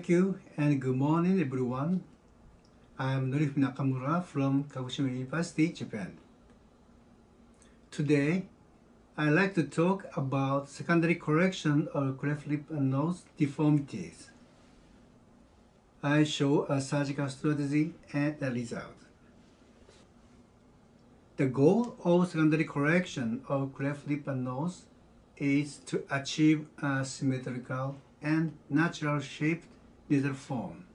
Thank you and good morning everyone. I am Nakamura from Kagoshima University, Japan. Today, I'd like to talk about secondary correction of cleft lip and nose deformities. I show a surgical strategy and the result. The goal of secondary correction of cleft lip and nose is to achieve a symmetrical and natural shaped nasal form.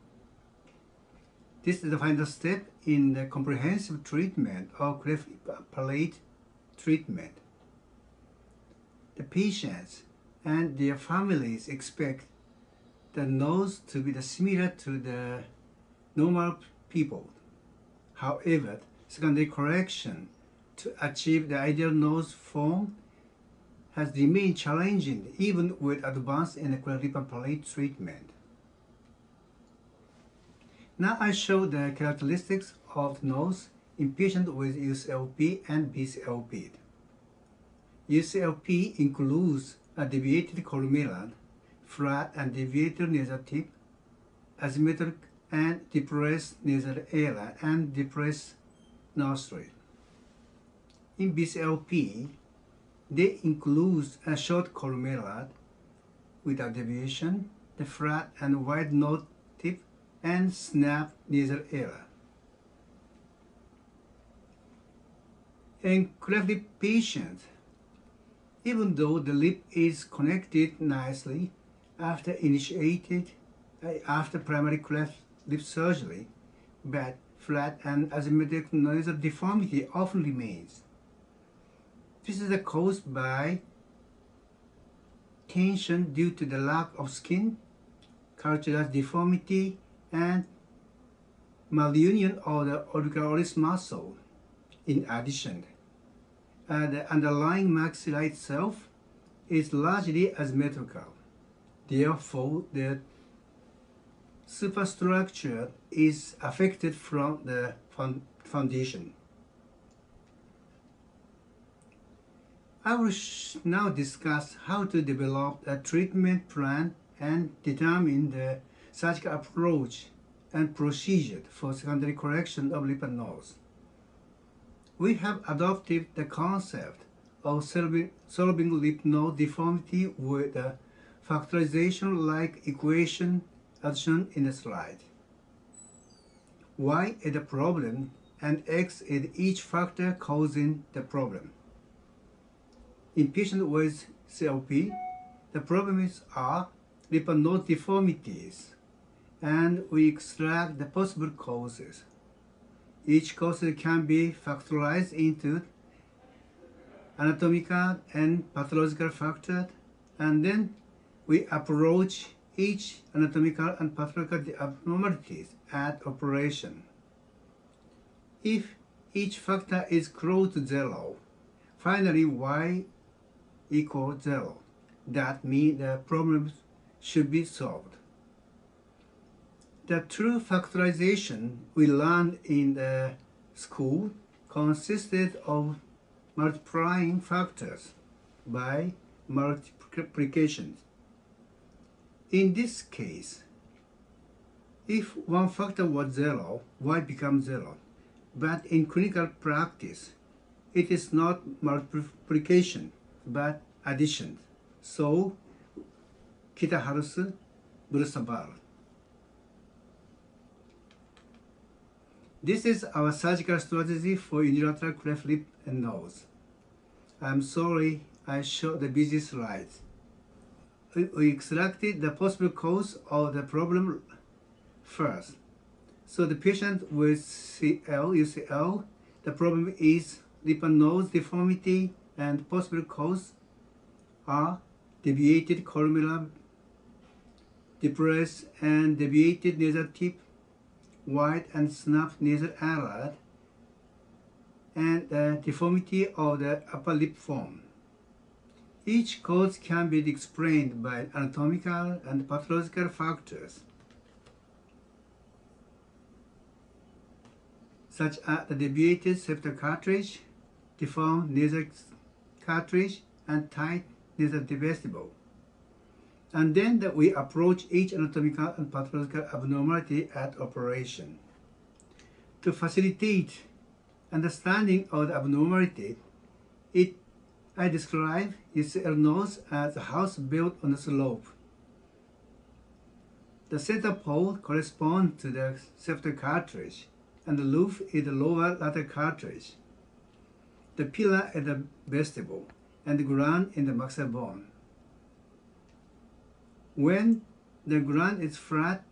This is the final step in the comprehensive treatment of cleft lip palate treatment. The patients and their families expect the nose to be similar to the normal people. However, secondary correction to achieve the ideal nose form has remained challenging even with advance in the cleft lip palate treatment. Now I show the characteristics of the nose in patients with UCLP and BCLP. UCLP includes a deviated columella, flat and deviated nasal tip, asymmetric and depressed nasal area, and depressed nostril. In BCLP, they include a short columella without deviation, the flat and wide nose tip, and snap nasal area. In cleft lip patients, even though the lip is connected nicely after primary cleft lip surgery, but flat and asymmetric nasal deformity often remains. This is caused by tension due to the lack of skin, cultural deformity, and malunion of the auricular oris muscle. In addition, the underlying maxilla itself is largely asymmetrical. Therefore, the superstructure is affected from the foundation. I will now discuss how to develop a treatment plan and determine the surgical approach and procedure for secondary correction of lip and nose. We have adopted the concept of solving lip nose deformity with a factorization-like equation as shown in the slide. Y is the problem and X is each factor causing the problem. In patients with CLP, the problems are lip and nose deformities, and we extract the possible causes. Each cause can be factorized into anatomical and pathological factors, and then we approach each anatomical and pathological abnormalities at operation. If each factor is close to zero, finally Y equals 0. That means the problem should be solved. The true factorization we learned in the school consisted of multiplying factors by multiplication. In this case, if one factor was 0, Y becomes 0. But in clinical practice, it is not multiplication, but addition. So, Kita-Harus Brusabar. This is our surgical strategy for unilateral cleft lip and nose. I'm sorry I showed the busy slides. We extracted the possible cause of the problem first. So the patient with UCL, the problem is lip and nose deformity, and possible cause are deviated columella, depressed and deviated nasal tip, wide and snap nasal area, and the deformity of the upper lip form. Each cause can be explained by anatomical and pathological factors, such as the deviated septal cartilage, deformed nasal cartilage, and tight nasal vestibule. And then we approach each anatomical and pathological abnormality at operation. To facilitate understanding of the abnormality, I describe UCL nose as a house built on a slope. The center pole corresponds to the septal cartilage, and the roof is the lower lateral cartilage. The pillar is the vestibule, and the ground is the maxillary bone. When the ground is flat,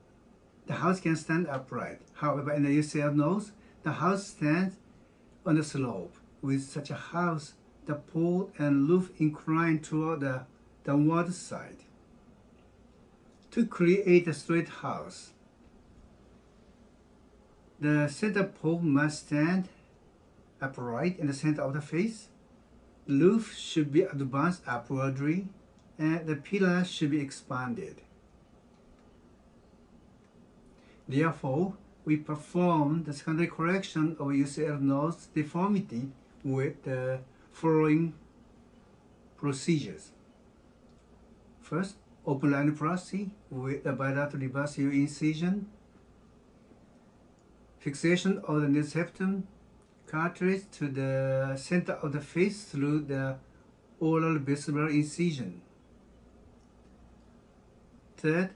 the house can stand upright. However, in the UCL nose, the house stands on the slope. With such a house, the pole and roof incline toward the downward side. To create a straight house, the center pole must stand upright in the center of the face. The roof should be advanced upwardly, and the pillar should be expanded. Therefore, we perform the secondary correction of UCL nose deformity with the following procedures. First, open rhinoplasty with a bilateral reversible incision, fixation of the nasal septum cartilage to the center of the face through the oral vestibular incision. Third,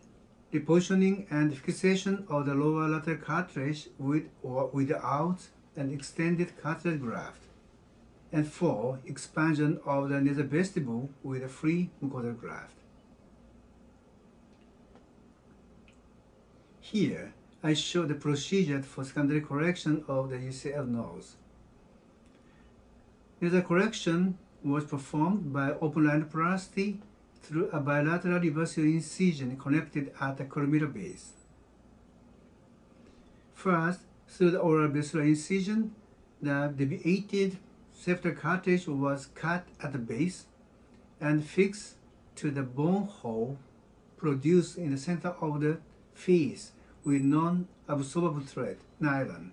repositioning and fixation of the lower lateral cartilage with or without an extended cartilage graft. And four, expansion of the nasal vestibule with a free mucosal graft. Here, I show the procedure for secondary correction of the UCL nose. Nasal correction was performed by open rhinoplasty through a bilateral reversible incision connected at the columnar base. First, through the oral vestibular incision, the deviated septal cartilage was cut at the base and fixed to the bone hole produced in the center of the face with non-absorbable thread, nylon.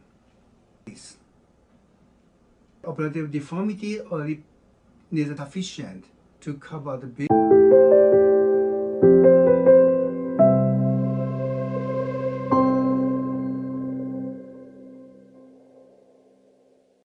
Operative deformity or is sufficient to cover the base.